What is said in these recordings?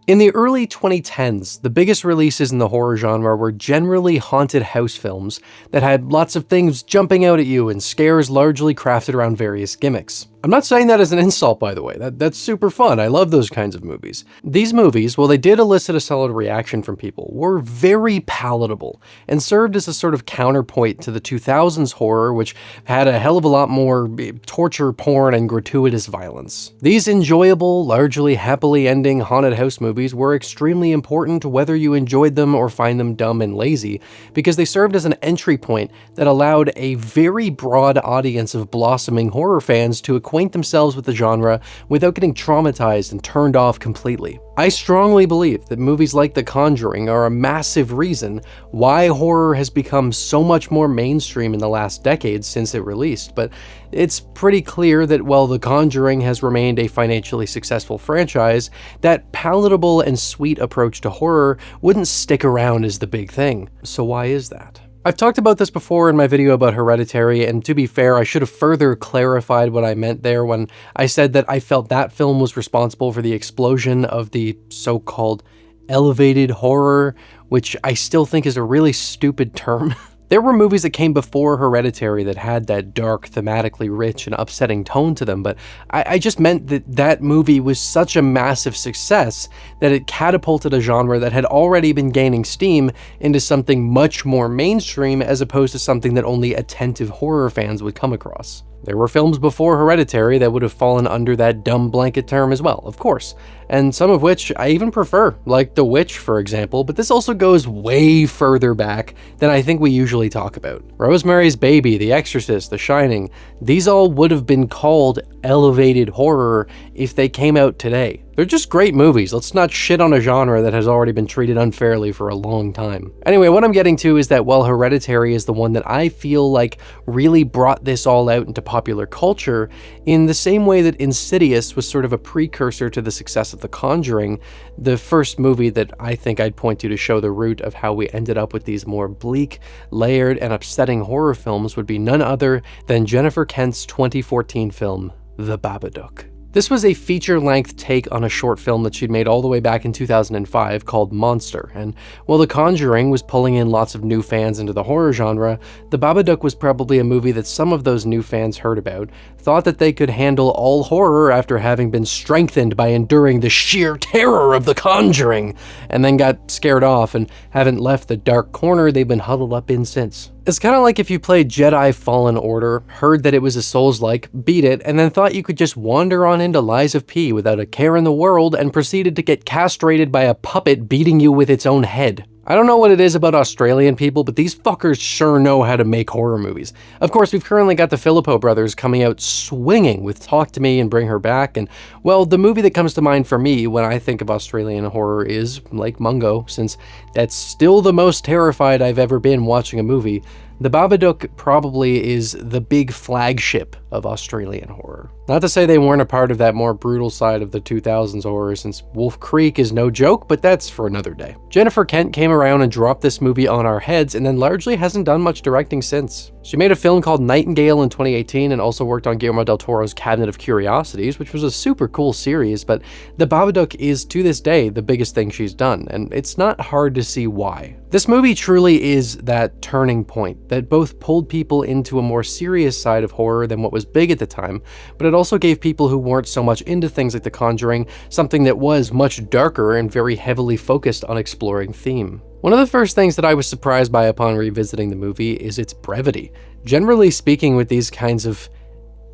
In the early 2010s, the biggest releases in the horror genre were generally haunted house films that had lots of things jumping out at you and scares largely crafted around various gimmicks. I'm not saying that as an insult, by the way. That's super fun. I love those kinds of movies. These movies, while they did elicit a solid reaction from people, were very palatable and served as a sort of counterpoint to the 2000s horror, which had a hell of a lot more torture porn and gratuitous violence. These enjoyable, largely happily ending haunted house movies were extremely important whether you enjoyed them or find them dumb and lazy, because they served as an entry point that allowed a very broad audience of blossoming horror fans to acquaint themselves with the genre without getting traumatized and turned off completely. I strongly believe that movies like The Conjuring are a massive reason why horror has become so much more mainstream in the last decade since it released, but it's pretty clear that while The Conjuring has remained a financially successful franchise, that palatable and sweet approach to horror wouldn't stick around as the big thing. So why is that? I've talked about this before in my video about Hereditary, and to be fair, I should have further clarified what I meant there when I said that I felt that film was responsible for the explosion of the so-called elevated horror, which I still think is a really stupid term. There were movies that came before Hereditary that had that dark, thematically rich, and upsetting tone to them, but I just meant that that movie was such a massive success that it catapulted a genre that had already been gaining steam into something much more mainstream as opposed to something that only attentive horror fans would come across. There were films before Hereditary that would have fallen under that dumb blanket term as well, of course, and some of which I even prefer, like The Witch, for example, but this also goes way further back than I think we usually talk about. Rosemary's Baby, The Exorcist, The Shining, these all would have been called elevated horror if they came out today. They're just great movies. Let's not shit on a genre that has already been treated unfairly for a long time. Anyway, what I'm getting to is that while Hereditary is the one that I feel like really brought this all out into popular culture, in the same way that Insidious was sort of a precursor to the success of The Conjuring, the first movie that I think I'd point to show the root of how we ended up with these more bleak, layered, and upsetting horror films would be none other than Jennifer Kent's 2014 film, The Babadook. This was a feature-length take on a short film that she'd made all the way back in 2005 called Monster, and while The Conjuring was pulling in lots of new fans into the horror genre, The Babadook was probably a movie that some of those new fans heard about, thought that they could handle all horror after having been strengthened by enduring the sheer terror of The Conjuring, and then got scared off and haven't left the dark corner they've been huddled up in since. It's kind of like if you played Jedi Fallen Order, heard that it was a Souls-like, beat it, and then thought you could just wander on into Lies of P without a care in the world and proceeded to get castrated by a puppet beating you with its own head. I don't know what it is about Australian people, but these fuckers sure know how to make horror movies. Of course, we've currently got the Filippo brothers coming out swinging with Talk to Me and Bring Her Back, and, well, the movie that comes to mind for me when I think of Australian horror is Lake Mungo, since that's still the most terrified I've ever been watching a movie. The Babadook probably is the big flagship of Australian horror. Not to say they weren't a part of that more brutal side of the 2000s horror, since Wolf Creek is no joke, but that's for another day. Jennifer Kent came around and dropped this movie on our heads and then largely hasn't done much directing since. She made a film called Nightingale in 2018 and also worked on Guillermo del Toro's Cabinet of Curiosities, which was a super cool series, but The Babadook is, to this day, the biggest thing she's done, and it's not hard to see why. This movie truly is that turning point that both pulled people into a more serious side of horror than what was big at the time, but it also gave people who weren't so much into things like The Conjuring something that was much darker and very heavily focused on exploring theme. One of the first things that I was surprised by upon revisiting the movie is its brevity. Generally speaking, with these kinds of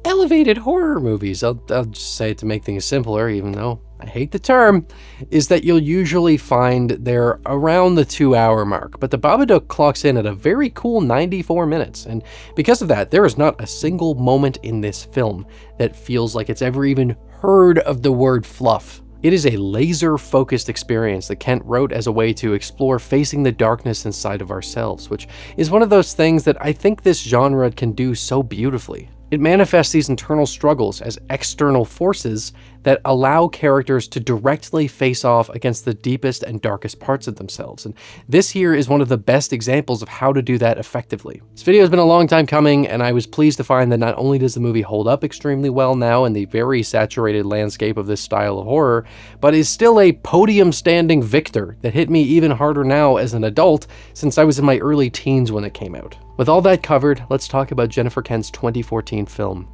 elevated horror movies, I'll just say it to make things simpler, even though I hate the term, is that you'll usually find they're around the 2-hour mark, but The Babadook clocks in at a very cool 94 minutes, and because of that, there is not a single moment in this film that feels like it's ever even heard of the word fluff. It is a laser-focused experience that Kent wrote as a way to explore facing the darkness inside of ourselves, which is one of those things that I think this genre can do so beautifully. It manifests these internal struggles as external forces that allow characters to directly face off against the deepest and darkest parts of themselves. And this here is one of the best examples of how to do that effectively. This video has been a long time coming, and I was pleased to find that not only does the movie hold up extremely well now in the very saturated landscape of this style of horror, but is still a podium-standing victor that hit me even harder now as an adult since I was in my early teens when it came out. With all that covered, let's talk about Jennifer Kent's 2014 film,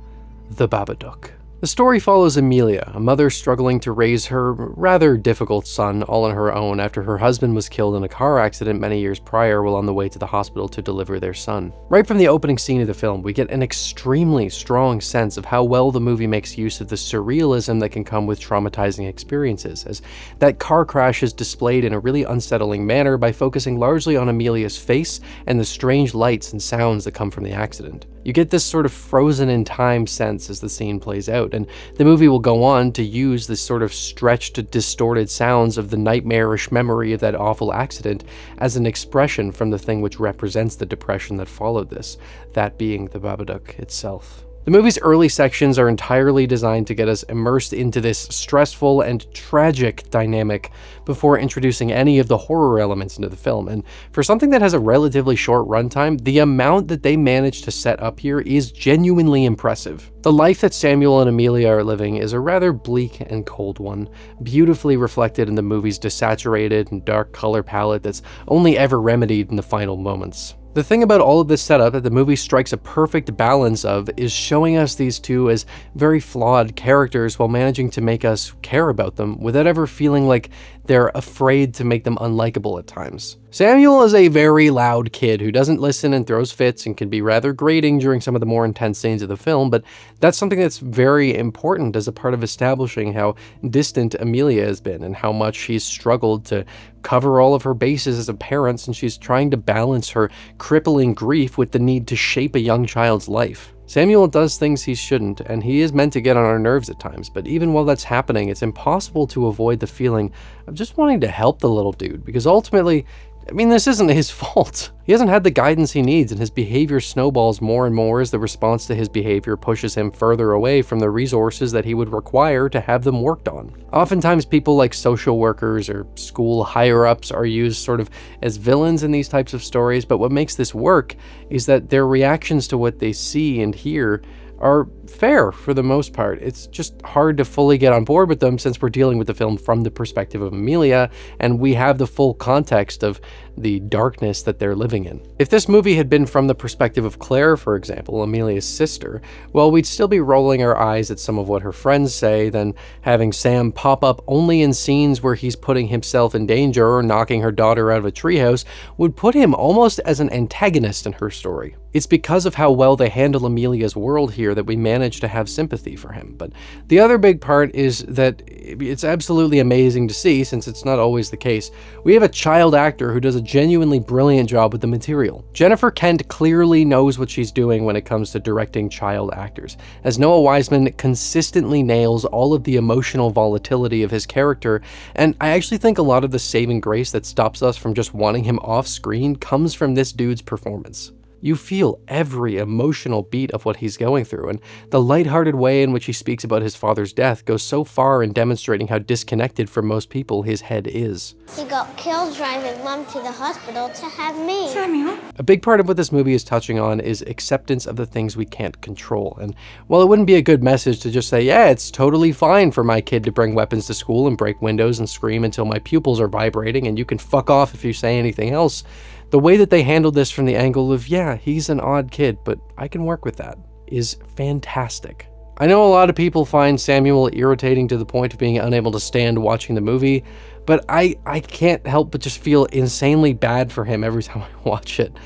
The Babadook. The story follows Amelia, a mother struggling to raise her rather difficult son all on her own after her husband was killed in a car accident many years prior while on the way to the hospital to deliver their son. Right from the opening scene of the film, we get an extremely strong sense of how well the movie makes use of the surrealism that can come with traumatizing experiences, as that car crash is displayed in a really unsettling manner by focusing largely on Amelia's face and the strange lights and sounds that come from the accident. You get this sort of frozen in time sense as the scene plays out, and the movie will go on to use this sort of stretched, distorted sounds of the nightmarish memory of that awful accident as an expression from the thing which represents the depression that followed this, that being the Babadook itself. The movie's early sections are entirely designed to get us immersed into this stressful and tragic dynamic before introducing any of the horror elements into the film, and for something that has a relatively short runtime, the amount that they manage to set up here is genuinely impressive. The life that Samuel and Amelia are living is a rather bleak and cold one, beautifully reflected in the movie's desaturated and dark color palette that's only ever remedied in the final moments. The thing about all of this setup that the movie strikes a perfect balance of is showing us these two as very flawed characters while managing to make us care about them without ever feeling like they're afraid to make them unlikable at times. Samuel is a very loud kid who doesn't listen and throws fits and can be rather grating during some of the more intense scenes of the film, but that's something that's very important as a part of establishing how distant Amelia has been and how much she's struggled to cover all of her bases as a parent, and she's trying to balance her crippling grief with the need to shape a young child's life. Samuel does things he shouldn't, and he is meant to get on our nerves at times, but even while that's happening, it's impossible to avoid the feeling of just wanting to help the little dude, because ultimately, I mean, this isn't his fault. He hasn't had the guidance he needs, and his behavior snowballs more and more as the response to his behavior pushes him further away from the resources that he would require to have them worked on. Oftentimes, people like social workers or school higher-ups are used sort of as villains in these types of stories, but what makes this work is that their reactions to what they see and hear are fair for the most part. It's just hard to fully get on board with them since we're dealing with the film from the perspective of Amelia, and we have the full context of the darkness that they're living in. If this movie had been from the perspective of Claire, for example, Amelia's sister, well, we'd still be rolling our eyes at some of what her friends say, then having Sam pop up only in scenes where he's putting himself in danger or knocking her daughter out of a treehouse would put him almost as an antagonist in her story. It's because of how well they handle Amelia's world here that we manage to have sympathy for him. But the other big part is that it's absolutely amazing to see, since it's not always the case. We have a child actor who does a genuinely brilliant job with the material. Jennifer Kent clearly knows what she's doing when it comes to directing child actors, as Noah Wiseman consistently nails all of the emotional volatility of his character, and I actually think a lot of the saving grace that stops us from just wanting him off screen comes from this dude's performance. You feel every emotional beat of what he's going through, and the lighthearted way in which he speaks about his father's death goes so far in demonstrating how disconnected from most people his head is. He got killed driving Mom to the hospital to have me. Samuel? A big part of what this movie is touching on is acceptance of the things we can't control, and while it wouldn't be a good message to just say, yeah, it's totally fine for my kid to bring weapons to school and break windows and scream until my pupils are vibrating and you can fuck off if you say anything else, the way that they handled this from the angle of, yeah, he's an odd kid, but I can work with that, is fantastic. I know a lot of people find Samuel irritating to the point of being unable to stand watching the movie, but I can't help but just feel insanely bad for him every time I watch it.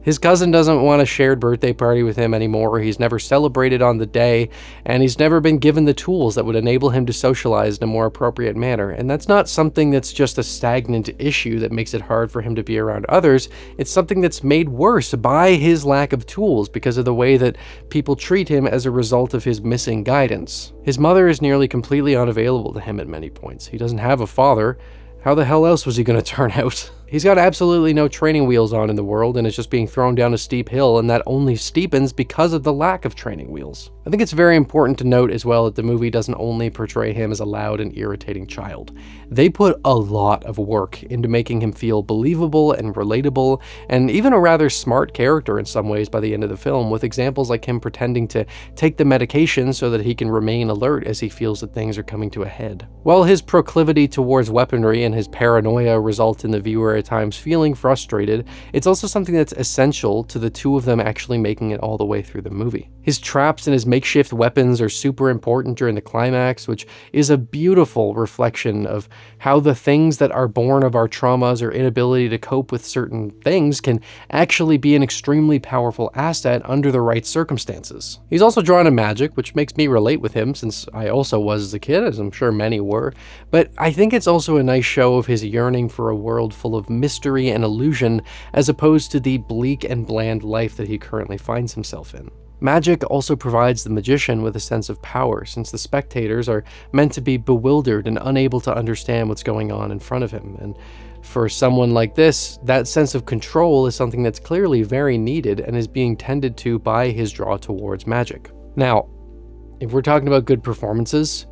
His cousin doesn't want a shared birthday party with him anymore, he's never celebrated on the day, and he's never been given the tools that would enable him to socialize in a more appropriate manner. And that's not something that's just a stagnant issue that makes it hard for him to be around others, it's something that's made worse by his lack of tools because of the way that people treat him as a result of his missing guidance. His mother is nearly completely unavailable to him at many points. He doesn't have a father. How the hell else was he going to turn out? He's got absolutely no training wheels on in the world and is just being thrown down a steep hill, and that only steepens because of the lack of training wheels. I think it's very important to note as well that the movie doesn't only portray him as a loud and irritating child. They put a lot of work into making him feel believable and relatable, and even a rather smart character in some ways by the end of the film, with examples like him pretending to take the medication so that he can remain alert as he feels that things are coming to a head. While his proclivity towards weaponry and his paranoia result in the viewer at times feeling frustrated, it's also something that's essential to the two of them actually making it all the way through the movie. His traps and his makeshift weapons are super important during the climax, which is a beautiful reflection of how the things that are born of our traumas or inability to cope with certain things can actually be an extremely powerful asset under the right circumstances. He's also drawn to magic, which makes me relate with him since I also was as a kid, as I'm sure many were, but I think it's also a nice show of his yearning for a world full of mystery and illusion as opposed to the bleak and bland life that he currently finds himself in. Magic also provides the magician with a sense of power, since the spectators are meant to be bewildered and unable to understand what's going on in front of him. And for someone like this, that sense of control is something that's clearly very needed and is being tended to by his draw towards magic. Now, if we're talking about good performances,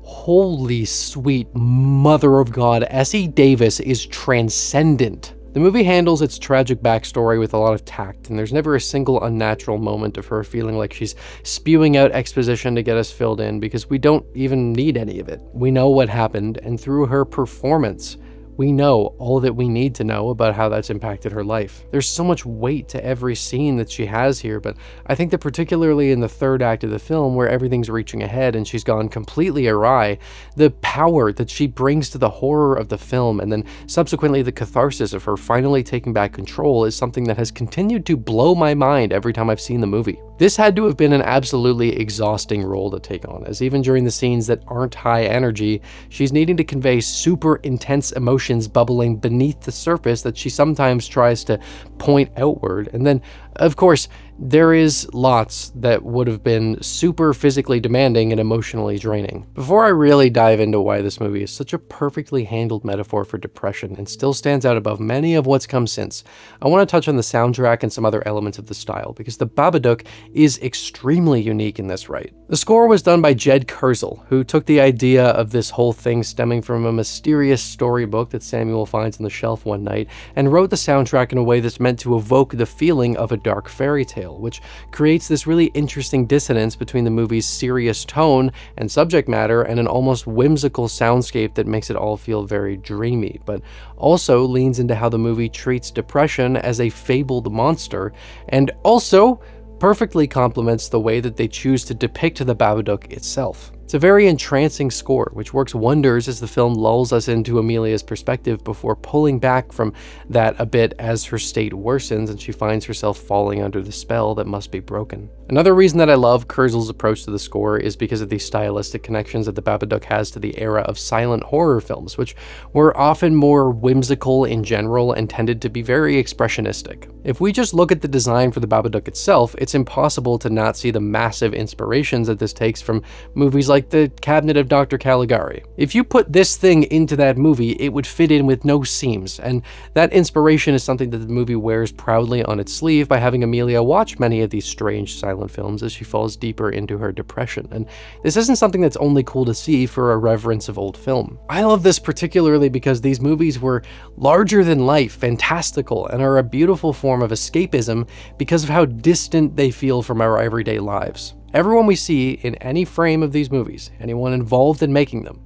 holy sweet mother of God, Essie Davis is transcendent. The movie handles its tragic backstory with a lot of tact, and there's never a single unnatural moment of her feeling like she's spewing out exposition to get us filled in, because we don't even need any of it. We know what happened, and through her performance, we know all that we need to know about how that's impacted her life. There's so much weight to every scene that she has here, but I think that particularly in the third act of the film, where everything's reaching ahead and she's gone completely awry, the power that she brings to the horror of the film and then subsequently the catharsis of her finally taking back control is something that has continued to blow my mind every time I've seen the movie. This had to have been an absolutely exhausting role to take on, as even during the scenes that aren't high energy, she's needing to convey super intense emotions bubbling beneath the surface that she sometimes tries to point outward. And then, of course, there is lots that would have been super physically demanding and emotionally draining. Before I really dive into why this movie is such a perfectly handled metaphor for depression and still stands out above many of what's come since, I want to touch on the soundtrack and some other elements of the style, because the Babadook is extremely unique in this right. The score was done by Jed Kurzel, who took the idea of this whole thing stemming from a mysterious storybook that Samuel finds on the shelf one night, and wrote the soundtrack in a way that's meant to evoke the feeling of a dark fairy tale, which creates this really interesting dissonance between the movie's serious tone and subject matter and an almost whimsical soundscape that makes it all feel very dreamy, but also leans into how the movie treats depression as a fabled monster, and also perfectly complements the way that they choose to depict the Babadook itself. It's a very entrancing score, which works wonders as the film lulls us into Amelia's perspective before pulling back from that a bit as her state worsens and she finds herself falling under the spell that must be broken. Another reason that I love Kurzel's approach to the score is because of the stylistic connections that the Babadook has to the era of silent horror films, which were often more whimsical in general and tended to be very expressionistic. If we just look at the design for the Babadook itself, it's impossible to not see the massive inspirations that this takes from movies like The Cabinet of Dr. Caligari. If you put this thing into that movie, it would fit in with no seams, and that inspiration is something that the movie wears proudly on its sleeve by having Amelia watch many of these strange silent films as she falls deeper into her depression. And this isn't something that's only cool to see for a reverence of old film. I love this particularly because these movies were larger than life, fantastical, and are a beautiful form of escapism because of how distant they feel from our everyday lives. Everyone we see in any frame of these movies, anyone involved in making them,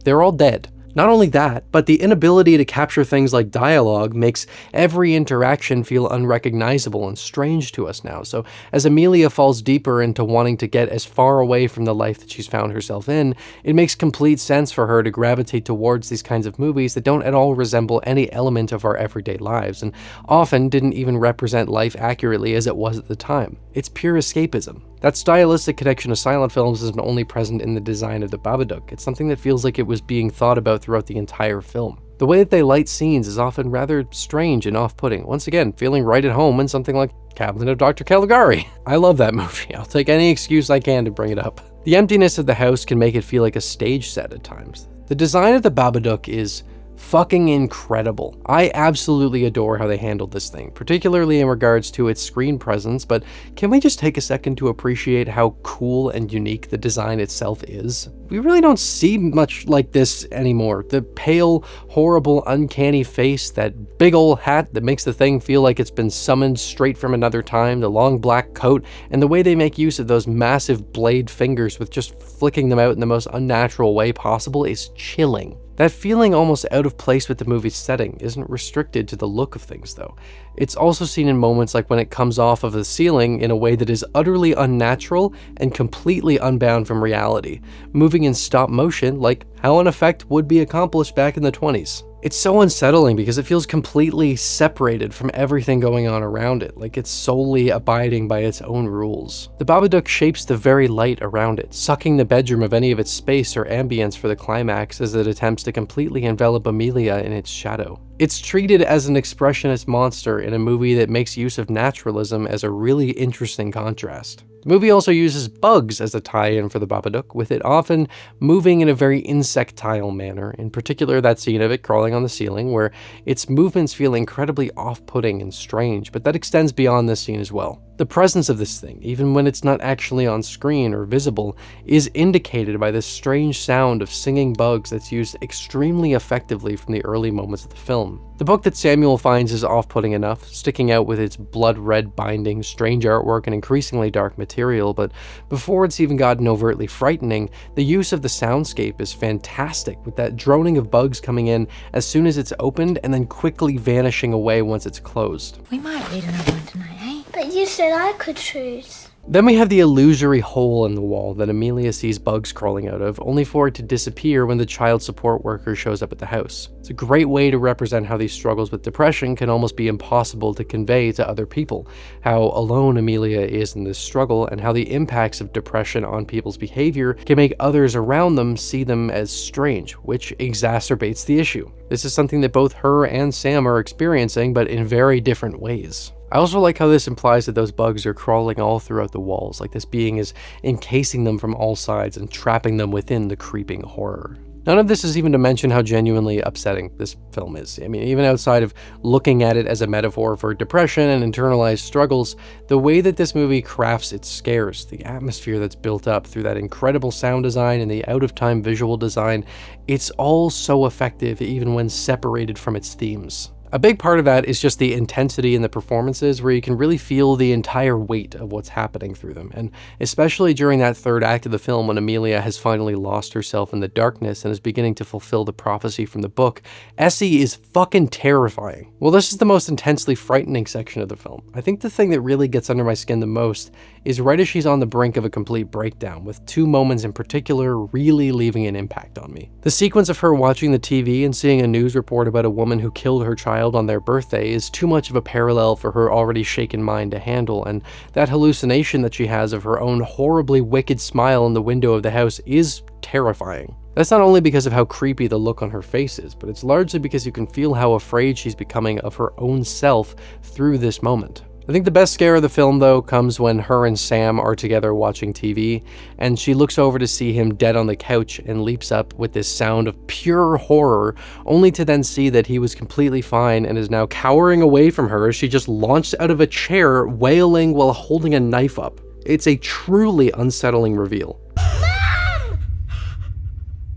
they're all dead. Not only that, but the inability to capture things like dialogue makes every interaction feel unrecognizable and strange to us now. So as Amelia falls deeper into wanting to get as far away from the life that she's found herself in, it makes complete sense for her to gravitate towards these kinds of movies that don't at all resemble any element of our everyday lives, and often didn't even represent life accurately as it was at the time. It's pure escapism. That stylistic connection to silent films isn't only present in the design of the Babadook, it's something that feels like it was being thought about throughout the entire film. The way that they light scenes is often rather strange and off-putting, once again feeling right at home in something like Cabinet of Dr. Caligari. I love that movie, I'll take any excuse I can to bring it up. The emptiness of the house can make it feel like a stage set at times. The design of the Babadook is Fucking incredible. I absolutely adore how they handled this thing, particularly in regards to its screen presence, but can we just take a second to appreciate how cool and unique the design itself is? We really don't see much like this anymore. The pale, horrible, uncanny face, that big ol' hat that makes the thing feel like it's been summoned straight from another time, the long black coat, and the way they make use of those massive blade fingers with just flicking them out in the most unnatural way possible is chilling. That feeling almost out of place with the movie's setting isn't restricted to the look of things though. It's also seen in moments like when it comes off of the ceiling in a way that is utterly unnatural and completely unbound from reality, moving in stop motion like how an effect would be accomplished back in the 20s. It's so unsettling because it feels completely separated from everything going on around it, like it's solely abiding by its own rules. The Babadook shapes the very light around it, sucking the bedroom of any of its space or ambience for the climax as it attempts to completely envelop Amelia in its shadow. It's treated as an expressionist monster in a movie that makes use of naturalism as a really interesting contrast. The movie also uses bugs as a tie-in for the Babadook, with it often moving in a very insectile manner, in particular that scene of it crawling on the ceiling, where its movements feel incredibly off-putting and strange, but that extends beyond this scene as well. The presence of this thing, even when it's not actually on screen or visible, is indicated by this strange sound of singing bugs that's used extremely effectively from the early moments of the film. The book that Samuel finds is off-putting enough, sticking out with its blood-red binding, strange artwork, and increasingly dark material, but before it's even gotten overtly frightening, the use of the soundscape is fantastic, with that droning of bugs coming in as soon as it's opened and then quickly vanishing away once it's closed. We might read another one tonight, eh? But you said I could choose. Then we have the illusory hole in the wall that Amelia sees bugs crawling out of, only for it to disappear when the child support worker shows up at the house. It's a great way to represent how these struggles with depression can almost be impossible to convey to other people, how alone Amelia is in this struggle, and how the impacts of depression on people's behavior can make others around them see them as strange, which exacerbates the issue. This is something that both her and Sam are experiencing, but in very different ways. I also like how this implies that those bugs are crawling all throughout the walls, like this being is encasing them from all sides and trapping them within the creeping horror. None of this is even to mention how genuinely upsetting this film is. I mean, even outside of looking at it as a metaphor for depression and internalized struggles, the way that this movie crafts its scares, the atmosphere that's built up through that incredible sound design and the out-of-time visual design, it's all so effective even when separated from its themes. A big part of that is just the intensity in the performances, where you can really feel the entire weight of what's happening through them, and especially during that third act of the film when Amelia has finally lost herself in the darkness and is beginning to fulfill the prophecy from the book, Essie is fucking terrifying. Well, this is the most intensely frightening section of the film. I think the thing that really gets under my skin the most is right as she's on the brink of a complete breakdown, with two moments in particular really leaving an impact on me. The sequence of her watching the TV and seeing a news report about a woman who killed her child on their birthday is too much of a parallel for her already shaken mind to handle, and that hallucination that she has of her own horribly wicked smile in the window of the house is terrifying. That's not only because of how creepy the look on her face is, but it's largely because you can feel how afraid she's becoming of her own self through this moment. I think the best scare of the film, though, comes when her and Sam are together watching TV, and she looks over to see him dead on the couch and leaps up with this sound of pure horror, only to then see that he was completely fine and is now cowering away from her as she just launched out of a chair, wailing while holding a knife up. It's a truly unsettling reveal.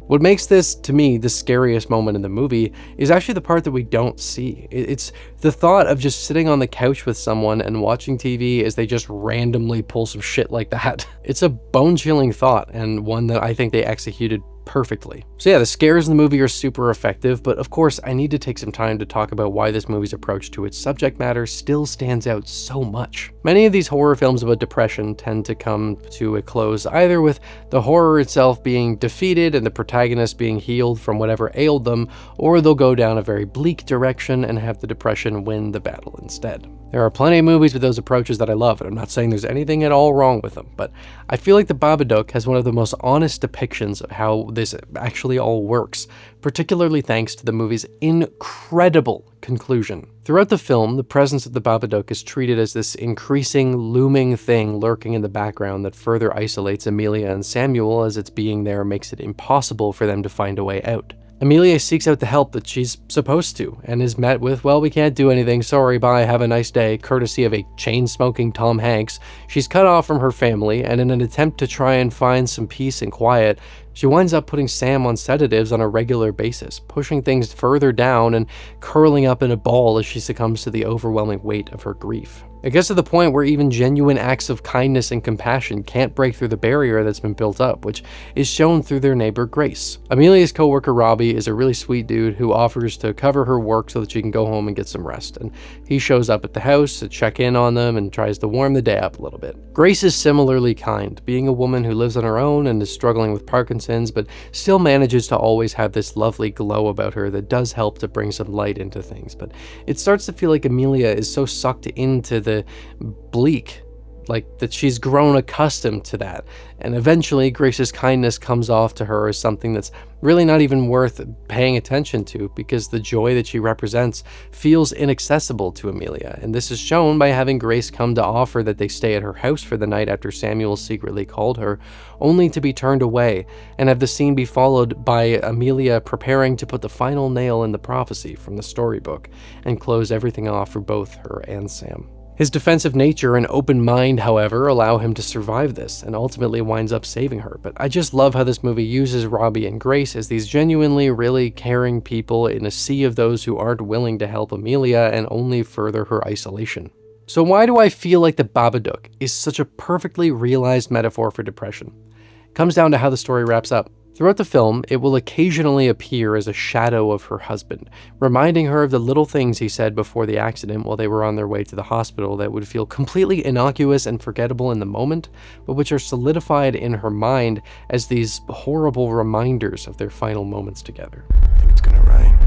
What makes this, to me, the scariest moment in the movie is actually the part that we don't see. It's the thought of just sitting on the couch with someone and watching TV as they just randomly pull some shit like that. It's a bone-chilling thought, and one that I think they executed perfectly. So yeah, the scares in the movie are super effective, but of course I need to take some time to talk about why this movie's approach to its subject matter still stands out so much. Many of these horror films about depression tend to come to a close either with the horror itself being defeated and the protagonist being healed from whatever ailed them, or they'll go down a very bleak direction and have the depression win the battle instead. There are plenty of movies with those approaches that I love, and I'm not saying there's anything at all wrong with them, but I feel like The Babadook has one of the most honest depictions of how this actually all works, particularly thanks to the movie's incredible conclusion. Throughout the film, the presence of the Babadook is treated as this increasing, looming thing lurking in the background that further isolates Amelia and Samuel, as its being there makes it impossible for them to find a way out. Amelia seeks out the help that she's supposed to, and is met with, well, we can't do anything, sorry, bye, have a nice day, courtesy of a chain-smoking Tom Hanks. She's cut off from her family, and in an attempt to try and find some peace and quiet, she winds up putting Sam on sedatives on a regular basis, pushing things further down and curling up in a ball as she succumbs to the overwhelming weight of her grief. It gets to the point where even genuine acts of kindness and compassion can't break through the barrier that's been built up, which is shown through their neighbor Grace. Amelia's coworker Robbie is a really sweet dude who offers to cover her work so that she can go home and get some rest, and he shows up at the house to check in on them and tries to warm the day up a little bit. Grace is similarly kind, being a woman who lives on her own and is struggling with Parkinson's, but still manages to always have this lovely glow about her that does help to bring some light into things. But it starts to feel like Amelia is so sucked into the bleak, like that she's grown accustomed to that, and eventually Grace's kindness comes off to her as something that's really not even worth paying attention to, because the joy that she represents feels inaccessible to Amelia, and this is shown by having Grace come to offer that they stay at her house for the night after Samuel secretly called her, only to be turned away, and have the scene be followed by Amelia preparing to put the final nail in the prophecy from the storybook and close everything off for both her and Sam. His defensive nature and open mind, however, allow him to survive this and ultimately winds up saving her. But I just love how this movie uses Robbie and Grace as these genuinely really caring people in a sea of those who aren't willing to help Amelia and only further her isolation. So why do I feel like the Babadook is such a perfectly realized metaphor for depression? It comes down to how the story wraps up. Throughout the film, it will occasionally appear as a shadow of her husband, reminding her of the little things he said before the accident while they were on their way to the hospital that would feel completely innocuous and forgettable in the moment, but which are solidified in her mind as these horrible reminders of their final moments together. I think it's gonna rain.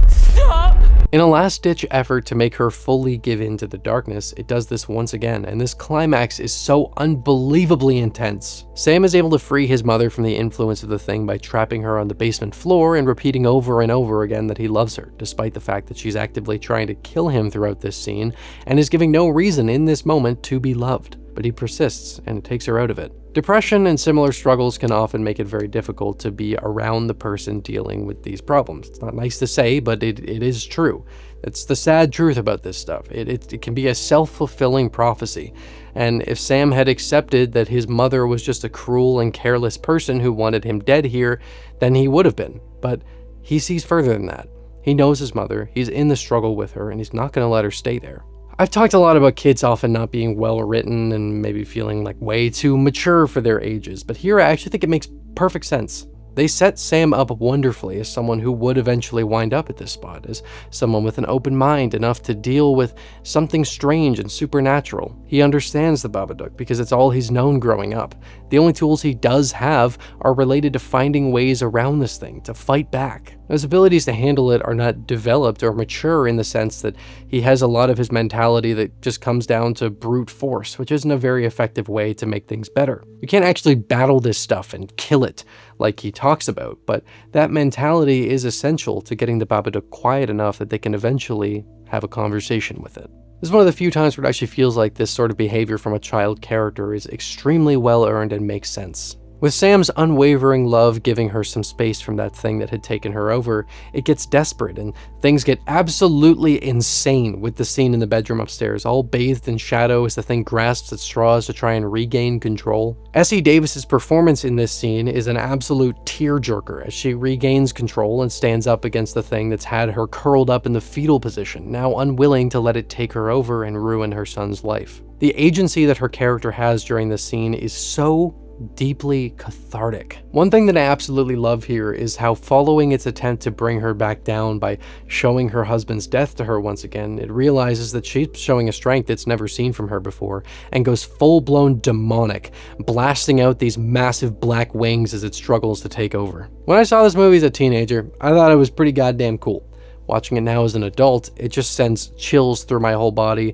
Stop! In a last-ditch effort to make her fully give in to the darkness, it does this once again, and this climax is so unbelievably intense. Sam is able to free his mother from the influence of the thing by trapping her on the basement floor and repeating over and over again that he loves her, despite the fact that she's actively trying to kill him throughout this scene, and is giving no reason in this moment to be loved. But he persists, and it takes her out of it. Depression and similar struggles can often make it very difficult to be around the person dealing with these problems. It's not nice to say, but it is true. It's the sad truth about this stuff. It can be a self-fulfilling prophecy. And if Sam had accepted that his mother was just a cruel and careless person who wanted him dead here, then he would have been. But he sees further than that. He knows his mother, he's in the struggle with her, and he's not going to let her stay there. I've talked a lot about kids often not being well written and maybe feeling like way too mature for their ages, but here I actually think it makes perfect sense. They set Sam up wonderfully as someone who would eventually wind up at this spot, as someone with an open mind enough to deal with something strange and supernatural. He understands the Babadook because it's all he's known growing up. The only tools he does have are related to finding ways around this thing, to fight back. His abilities to handle it are not developed or mature in the sense that he has a lot of his mentality that just comes down to brute force, which isn't a very effective way to make things better. You can't actually battle this stuff and kill it like he talks about, but that mentality is essential to getting the Babadook quiet enough that they can eventually have a conversation with it. This is one of the few times where it actually feels like this sort of behavior from a child character is extremely well earned and makes sense. With Sam's unwavering love giving her some space from that thing that had taken her over, it gets desperate and things get absolutely insane with the scene in the bedroom upstairs, all bathed in shadow as the thing grasps at straws to try and regain control. Essie Davis's performance in this scene is an absolute tearjerker as she regains control and stands up against the thing that's had her curled up in the fetal position, now unwilling to let it take her over and ruin her son's life. The agency that her character has during this scene is so deeply cathartic. One thing that I absolutely love here is how, following its attempt to bring her back down by showing her husband's death to her once again, it realizes that she's showing a strength it's never seen from her before and goes full-blown demonic, blasting out these massive black wings as it struggles to take over. When I saw this movie as a teenager, I thought it was pretty goddamn cool. Watching it now as an adult, it just sends chills through my whole body,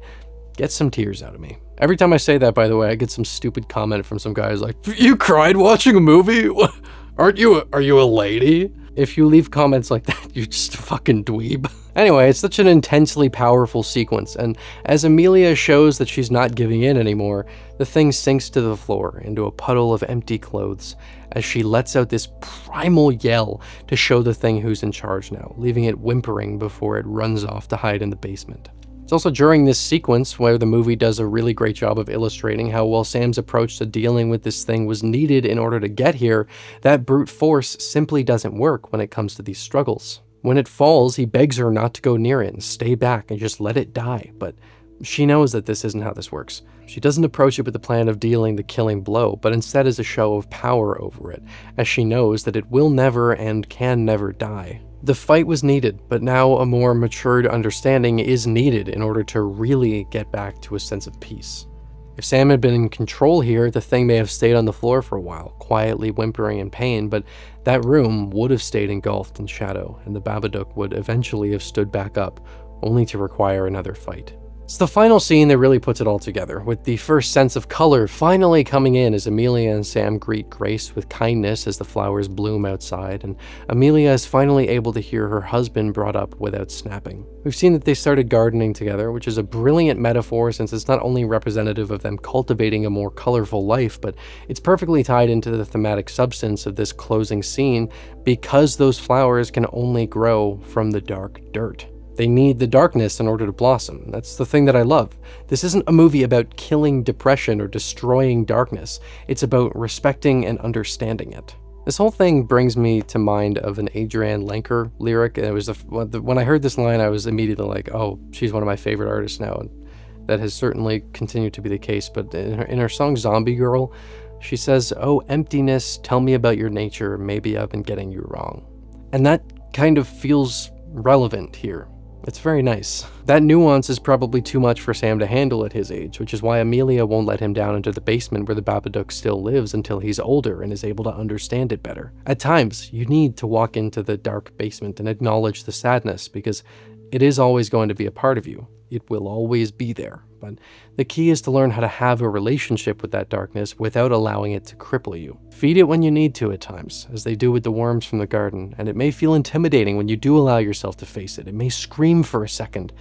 gets some tears out of me. Every time I say that, by the way, I get some stupid comment from some guys like, "You cried watching a movie? Are Are you a lady? If you leave comments like that, you're just a fucking dweeb. Anyway, it's such an intensely powerful sequence, and as Amelia shows that she's not giving in anymore, the thing sinks to the floor into a puddle of empty clothes as she lets out this primal yell to show the thing who's in charge now, leaving it whimpering before it runs off to hide in the basement. It's also during this sequence where the movie does a really great job of illustrating how while Sam's approach to dealing with this thing was needed in order to get here, that brute force simply doesn't work when it comes to these struggles. When it falls, he begs her not to go near it and stay back and just let it die, but she knows that this isn't how this works. She doesn't approach it with the plan of dealing the killing blow, but instead as a show of power over it, as she knows that it will never and can never die. The fight was needed, but now a more matured understanding is needed in order to really get back to a sense of peace. If Sam had been in control here, the thing may have stayed on the floor for a while, quietly whimpering in pain, but that room would have stayed engulfed in shadow, and the Babadook would eventually have stood back up, only to require another fight. It's the final scene that really puts it all together, with the first sense of color finally coming in as Amelia and Sam greet Grace with kindness as the flowers bloom outside, and Amelia is finally able to hear her husband brought up without snapping. We've seen that they started gardening together, which is a brilliant metaphor since it's not only representative of them cultivating a more colorful life, but it's perfectly tied into the thematic substance of this closing scene because those flowers can only grow from the dark dirt. They need the darkness in order to blossom. That's the thing that I love. This isn't a movie about killing depression or destroying darkness. It's about respecting and understanding it. This whole thing brings me to mind of an Adrienne Lenker lyric. And it was when I heard this line, I was immediately like, oh, she's one of my favorite artists now. And that has certainly continued to be the case. But in her song Zombie Girl, she says, "Oh, emptiness, tell me about your nature. Maybe I've been getting you wrong." And that kind of feels relevant here. It's very nice. That nuance is probably too much for Sam to handle at his age, which is why Amelia won't let him down into the basement where the Babadook still lives until he's older and is able to understand it better. At times, you need to walk into the dark basement and acknowledge the sadness because it is always going to be a part of you. It will always be there. But the key is to learn how to have a relationship with that darkness without allowing it to cripple you. Feed it when you need to at times, as they do with the worms from the garden, and it may feel intimidating when you do allow yourself to face it. It may scream for a second,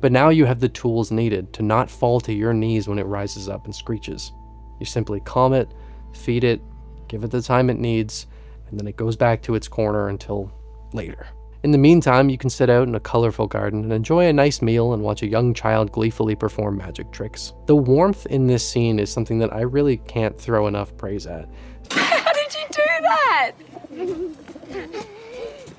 but now you have the tools needed to not fall to your knees when it rises up and screeches. You simply calm it, feed it, give it the time it needs, and then it goes back to its corner until later. In the meantime, you can sit out in a colorful garden and enjoy a nice meal and watch a young child gleefully perform magic tricks. The warmth in this scene is something that I really can't throw enough praise at. How did you do that?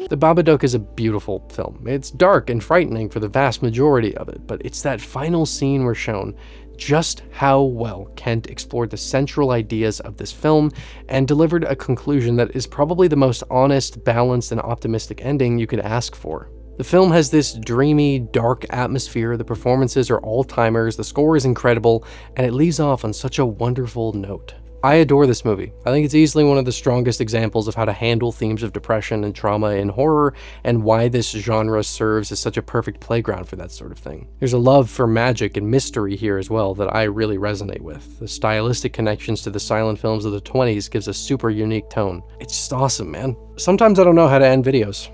The Babadook is a beautiful film. It's dark and frightening for the vast majority of it, but it's that final scene we're shown just how well Kent explored the central ideas of this film and delivered a conclusion that is probably the most honest, balanced, and optimistic ending you could ask for. The film has this dreamy, dark atmosphere, the performances are all-timers, the score is incredible, and it leaves off on such a wonderful note. I adore this movie. I think it's easily one of the strongest examples of how to handle themes of depression and trauma in horror, and why this genre serves as such a perfect playground for that sort of thing. There's a love for magic and mystery here as well that I really resonate with. The stylistic connections to the silent films of the 20s gives a super unique tone. It's just awesome, man. Sometimes I don't know how to end videos.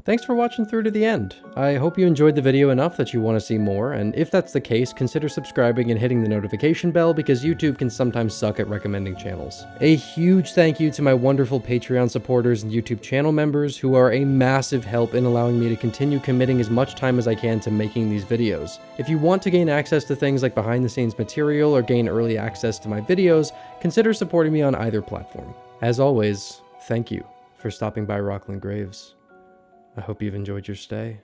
Thanks for watching through to the end. I hope you enjoyed the video enough that you want to see more, and if that's the case, consider subscribing and hitting the notification bell because YouTube can sometimes suck at recommending channels. A huge thank you to my wonderful Patreon supporters and YouTube channel members who are a massive help in allowing me to continue committing as much time as I can to making these videos. If you want to gain access to things like behind the scenes material or gain early access to my videos, consider supporting me on either platform. As always, thank you for stopping by Rocklin Graves. I hope you've enjoyed your stay.